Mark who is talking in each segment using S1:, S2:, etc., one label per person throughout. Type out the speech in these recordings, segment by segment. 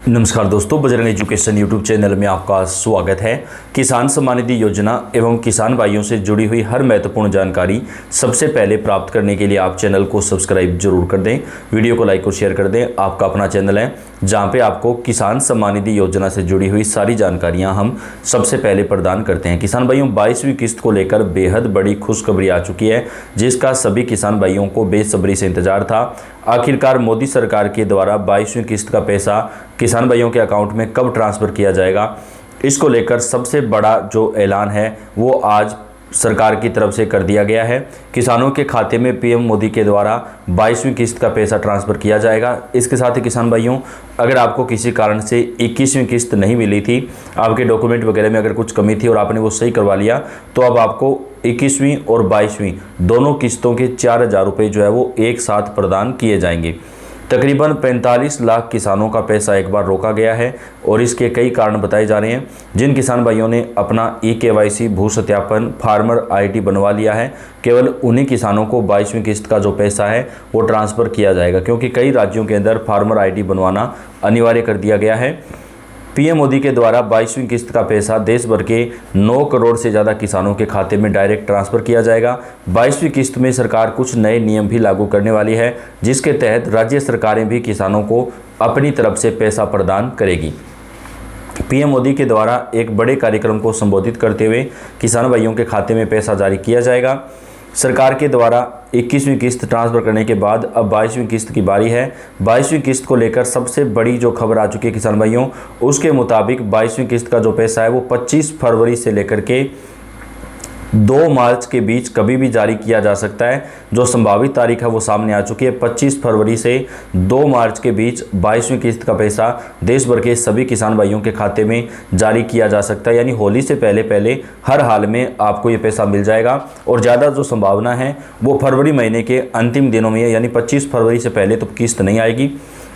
S1: नमस्कार दोस्तों, Bajrang education YouTube channel में आपका स्वागत है। किसान सम्मान निधि योजना एवं किसान भाइयों से जुड़ी हुई हर महत्वपूर्ण जानकारी सबसे पहले प्राप्त करने के लिए आप चैनल को सब्सक्राइब जरूर कर दें, वीडियो को लाइक और शेयर कर दें। आपका अपना चैनल है जहां पे आपको किसान सम्मान निधि योजना से जुड़ी हुई सारी जानकारियां हम सबसे पहले प्रदान करते हैं। किसान भाइयों, 22वीं किस्त को लेकर बेहद बड़ी खुशखबरी आ चुकी है, जिसका सभी किसान भाइयों को बेसब्री से इंतजार था। आखिरकार मोदी सरकार के द्वारा 22वीं किस्त का पैसा किसान भाइयों के अकाउंट में कब ट्रांसफ़र किया जाएगा, इसको लेकर सबसे बड़ा जो ऐलान है वो आज सरकार की तरफ से कर दिया गया है। किसानों के खाते में पीएम मोदी के द्वारा 22वीं किस्त का पैसा ट्रांसफ़र किया जाएगा। इसके साथ ही किसान भाइयों, अगर आपको किसी कारण से 21वीं किस्त नहीं मिली थी, आपके डॉक्यूमेंट वगैरह में अगर कुछ कमी थी और आपने वो सही करवा लिया, तो अब आपको 21वीं और 22वीं दोनों किस्तों के 4000 रुपये जो है वो एक साथ प्रदान किए जाएंगे। तकरीबन 45 लाख किसानों का पैसा एक बार रोका गया है और इसके कई कारण बताए जा रहे हैं। जिन किसान भाइयों ने अपना KYC भू सत्यापन फार्मर ID बनवा लिया है, केवल उन्हीं किसानों को 22वीं किस्त का जो पैसा है वो ट्रांसफ़र किया जाएगा, क्योंकि कई राज्यों के अंदर फार्मर ID बनवाना अनिवार्य कर दिया गया है। पीएम मोदी के द्वारा 22वीं किस्त का पैसा देश भर के 9 करोड़ से ज़्यादा किसानों के खाते में डायरेक्ट ट्रांसफ़र किया जाएगा। 22वीं किस्त में सरकार कुछ नए नियम भी लागू करने वाली है, जिसके तहत राज्य सरकारें भी किसानों को अपनी तरफ से पैसा प्रदान करेगी। पीएम मोदी के द्वारा एक बड़े कार्यक्रम को संबोधित करते हुए किसान भाइयों के खाते में पैसा जारी किया जाएगा। सरकार के द्वारा 21वीं किस्त ट्रांसफ़र करने के बाद अब 22वीं किस्त की बारी है। 22वीं किस्त को लेकर सबसे बड़ी जो खबर आ चुकी है किसान भाइयों, उसके मुताबिक 22वीं किस्त का जो पैसा है वो 25 फरवरी से लेकर के 2 मार्च के बीच कभी भी जारी किया जा सकता है। जो संभावित तारीख है वो सामने आ चुकी है। 25 फरवरी से 2 मार्च के बीच 22वीं किस्त का पैसा देश भर के सभी किसान भाइयों के खाते में जारी किया जा सकता है। यानी होली से पहले पहले हर हाल में आपको ये पैसा मिल जाएगा और ज़्यादा जो संभावना है वो फरवरी महीने के अंतिम दिनों में है। यानी 25 फरवरी से पहले तो किस्त नहीं आएगी,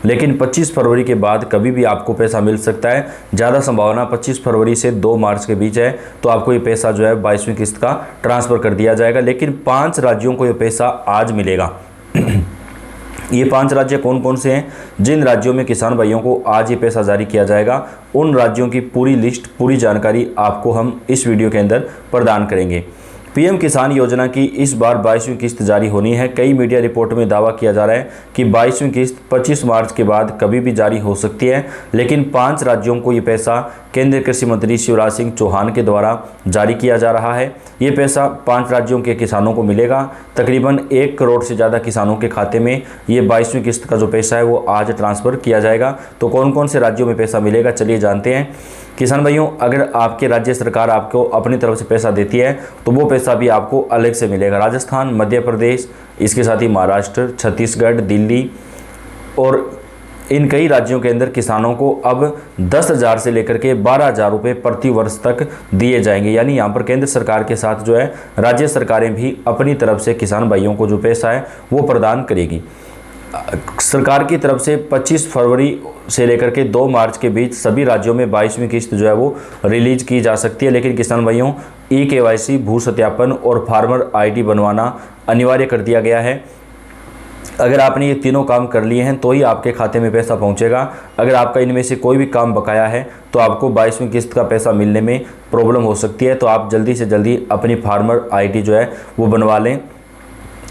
S1: लेकिन 25 फरवरी के बाद कभी भी आपको पैसा मिल सकता है। ज़्यादा संभावना 25 फरवरी से 2 मार्च के बीच है, तो आपको ये पैसा जो है 22वीं किस्त का ट्रांसफ़र कर दिया जाएगा। लेकिन 5 राज्यों को ये पैसा आज मिलेगा। ये 5 राज्य कौन कौन से हैं? जिन राज्यों में किसान भाइयों को आज ये पैसा जारी किया जाएगा, उन राज्यों की पूरी लिस्ट, पूरी जानकारी आपको हम इस वीडियो के अंदर प्रदान करेंगे। पीएम किसान योजना की इस बार 22वीं किस्त जारी होनी है। कई मीडिया रिपोर्ट में दावा किया जा रहा है कि 22वीं किस्त 25 मार्च के बाद कभी भी जारी हो सकती है, लेकिन 5 राज्यों को ये पैसा केंद्रीय कृषि मंत्री शिवराज सिंह चौहान के द्वारा जारी किया जा रहा है। ये पैसा 5 राज्यों के किसानों को मिलेगा। तकरीबन 1 करोड़ से ज़्यादा किसानों के खाते में ये 22वीं किस्त का जो पैसा है वो आज ट्रांसफ़र किया जाएगा। तो कौन कौन से राज्यों में पैसा मिलेगा, चलिए जानते हैं। किसान भाइयों, अगर आपके राज्य सरकार आपको अपनी तरफ से पैसा देती है तो वो पैसा भी आपको अलग से मिलेगा। राजस्थान, मध्य प्रदेश, इसके साथ ही महाराष्ट्र, छत्तीसगढ़, दिल्ली और इन कई राज्यों के अंदर किसानों को अब 10,000 से लेकर के 12,000 रुपये प्रति वर्ष तक दिए जाएंगे। यानी यहाँ पर केंद्र सरकार के साथ जो है राज्य सरकारें भी अपनी तरफ से किसान भाइयों को जो पैसा है वो प्रदान करेगी। सरकार की तरफ से 25 फरवरी से लेकर के 2 मार्च के बीच सभी राज्यों में 22वीं किस्त जो है वो रिलीज की जा सकती है। लेकिन किसान भाइयों, KYC भू सत्यापन और फार्मर ID बनवाना अनिवार्य कर दिया गया है। अगर आपने ये तीनों काम कर लिए हैं तो ही आपके खाते में पैसा पहुंचेगा। अगर आपका इनमें से कोई भी काम बकाया है तो आपको 22वीं किस्त का पैसा मिलने में प्रॉब्लम हो सकती है। तो आप जल्दी से जल्दी अपनी फार्मर ID जो है वो बनवा लें।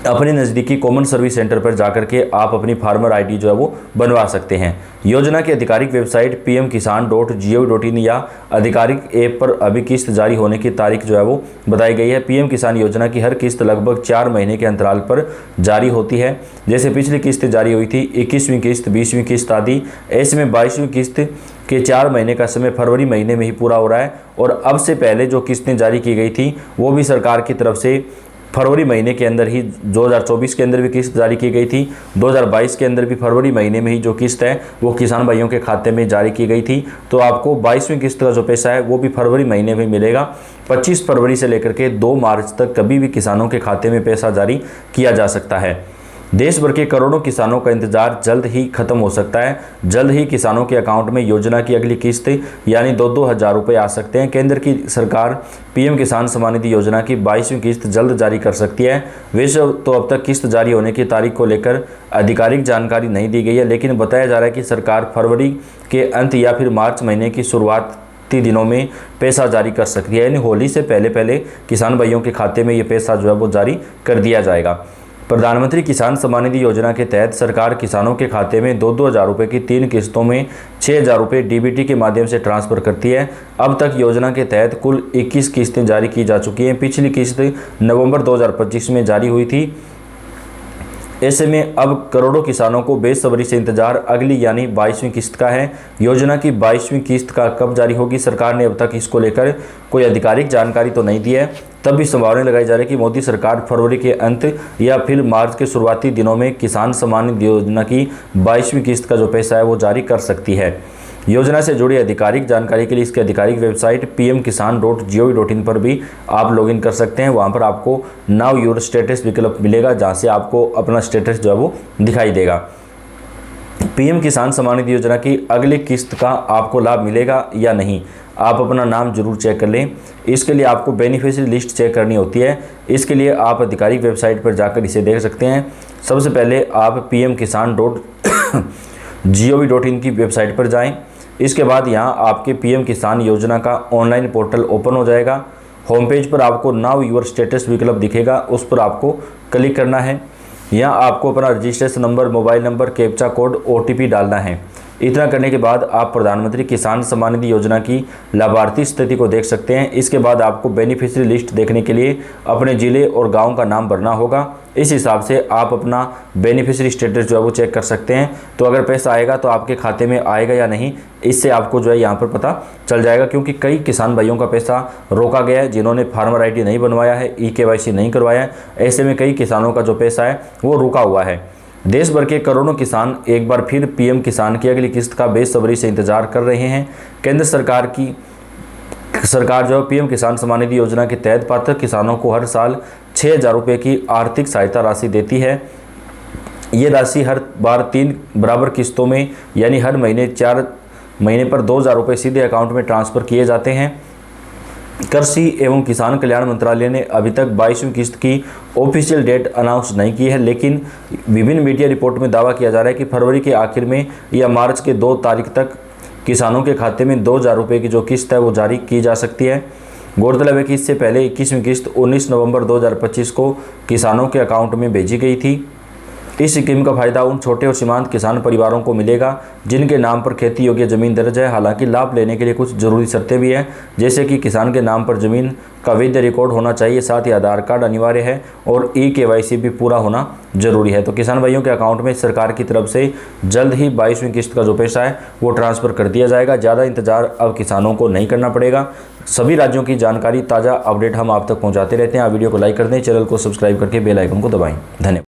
S1: अपने नज़दीकी कॉमन सर्विस सेंटर पर जाकर के आप अपनी फार्मर ID जो है वो बनवा सकते हैं। योजना की आधिकारिक वेबसाइट pmkisan.gov.in या आधिकारिक ऐप पर अभी किस्त जारी होने की तारीख जो है वो बताई गई है। पीएम किसान योजना की हर किस्त लगभग 4 महीने के अंतराल पर जारी होती है। जैसे पिछली किस्त जारी हुई थी 21वीं किस्त, 20वीं किस्त आदि, ऐसे में 22वीं किस्त के 4 महीने का समय फरवरी महीने में ही पूरा हो रहा है। और अब से पहले जो किस्तें जारी की गई थी वो भी सरकार की तरफ से फरवरी महीने के अंदर ही 2024 के अंदर भी किस्त जारी की गई थी। 2022 के अंदर भी फरवरी महीने में ही जो किस्त है वो किसान भाइयों के खाते में जारी की गई थी। तो आपको 22वीं किस्त का जो पैसा है वो भी फरवरी महीने में मिलेगा। 25 फरवरी से लेकर के 2 मार्च तक कभी भी किसानों के खाते में पैसा जारी किया जा सकता है। देश भर के करोड़ों किसानों का इंतजार जल्द ही खत्म हो सकता है। जल्द ही किसानों के अकाउंट में योजना की अगली किस्त यानी 2-2 हज़ार रुपये आ सकते हैं। केंद्र की सरकार पीएम किसान सम्मान निधि योजना की 22वीं किस्त जल्द जारी कर सकती है। वैसे तो अब तक किस्त जारी होने की तारीख को लेकर आधिकारिक जानकारी नहीं दी गई है, लेकिन बताया जा रहा है कि सरकार फरवरी के अंत या फिर मार्च महीने की शुरुआती दिनों में पैसा जारी कर सकती है। यानी होली से पहले किसान भाइयों के खाते में ये पैसा जो है वो जारी कर दिया जाएगा। प्रधानमंत्री किसान सम्मान निधि योजना के तहत सरकार किसानों के खाते में 2-2 हज़ार रुपये की 3 किस्तों में 6 हज़ार रुपये डीबीटी के माध्यम से ट्रांसफ़र करती है। अब तक योजना के तहत कुल 21 किस्तें जारी की जा चुकी हैं। पिछली किस्त नवंबर 2025 में जारी हुई थी। ऐसे में अब करोड़ों किसानों को बेसब्री से इंतजार अगली यानी 22वीं किस्त का है। योजना की 22वीं किस्त का कब जारी होगी, सरकार ने अब तक इसको लेकर कोई आधिकारिक जानकारी तो नहीं दी है। तब भी संभावना लगाई जा रही है कि मोदी सरकार फरवरी के अंत या फिर मार्च के शुरुआती दिनों में किसान सम्मान निधि योजना की 22वीं किस्त का जो पैसा है वो जारी कर सकती है। योजना से जुड़ी आधिकारिक जानकारी के लिए इसकी आधिकारिक वेबसाइट pmkisan.gov.in पर भी आप लॉगिन कर सकते हैं। वहां पर आपको नाउ योर स्टेटस विकल्प मिलेगा, जहां से आपको अपना स्टेटस जो है वो दिखाई देगा। पीएम किसान सम्मान निधि योजना की अगली किस्त का आपको लाभ मिलेगा या नहीं, आप अपना नाम जरूर चेक कर लें। इसके लिए आपको बेनिफिशियरी लिस्ट चेक करनी होती है। इसके लिए आप आधिकारिक वेबसाइट पर जाकर इसे देख सकते हैं। सबसे पहले आप pmkisan.gov.in की वेबसाइट पर जाएं। इसके बाद यहाँ आपके पीएम किसान योजना का ऑनलाइन पोर्टल ओपन हो जाएगा। होम पेज पर आपको नाउ योर स्टेटस विकल्प दिखेगा, उस पर आपको क्लिक करना है। यहाँ आपको अपना registration number, mobile number, captcha code, OTP डालना है। इतना करने के बाद आप प्रधानमंत्री किसान सम्मान निधि योजना की लाभार्थी स्थिति को देख सकते हैं। इसके बाद आपको बेनिफिशियरी लिस्ट देखने के लिए अपने ज़िले और गांव का नाम भरना होगा। इस हिसाब से आप अपना बेनिफिशियरी स्टेटस जो है वो चेक कर सकते हैं। तो अगर पैसा आएगा तो आपके खाते में आएगा या नहीं, इससे आपको जो है यहाँ पर पता चल जाएगा। क्योंकि कई किसान भाइयों का पैसा रोका गया है, जिन्होंने फार्मर ID नहीं बनवाया है, eKYC नहीं करवाया है। ऐसे में कई किसानों का जो पैसा है वो रुका हुआ है। देश भर के करोड़ों किसान एक बार फिर पीएम किसान की अगली किस्त का बेसब्री से इंतजार कर रहे हैं। केंद्र सरकार जो पीएम किसान सम्मान निधि योजना के तहत पात्र किसानों को हर साल 6 हज़ार रुपये की आर्थिक सहायता राशि देती है। ये राशि हर बार 3 बराबर किस्तों में यानी हर महीने 4 महीने पर 2 हज़ार रुपये सीधे अकाउंट में ट्रांसफ़र किए जाते हैं। कृषि एवं किसान कल्याण मंत्रालय ने अभी तक 22वीं किस्त की ऑफिशियल डेट अनाउंस नहीं की है, लेकिन विभिन्न मीडिया रिपोर्ट में दावा किया जा रहा है कि फरवरी के आखिर में या मार्च के 2 तारीख तक किसानों के खाते में 2 हज़ार रुपये की जो किस्त है वो जारी की जा सकती है। गौरतलब है कि इससे पहले 21वीं किस्त 19 नवंबर 2025 को किसानों के अकाउंट में भेजी गई थी। इस स्कीम का फायदा उन छोटे और सीमांत किसान परिवारों को मिलेगा जिनके नाम पर खेती योग्य ज़मीन दर्ज है। हालांकि लाभ लेने के लिए कुछ ज़रूरी शर्तें भी हैं, जैसे कि किसान के नाम पर ज़मीन का वैध रिकॉर्ड होना चाहिए, साथ ही आधार कार्ड अनिवार्य है और eKYC भी पूरा होना जरूरी है। तो किसान भाइयों के अकाउंट में सरकार की तरफ से जल्द ही 22वीं किस्त का जो पैसा है वो ट्रांसफ़र कर दिया जाएगा। ज़्यादा इंतजार अब किसानों को नहीं करना पड़ेगा। सभी राज्यों की जानकारी, ताज़ा अपडेट हम आप तक पहुँचाते रहते हैं। आप वीडियो को लाइक कर दें, चैनल को सब्सक्राइब करके बेल आइकन को दबाएँ। धन्यवाद।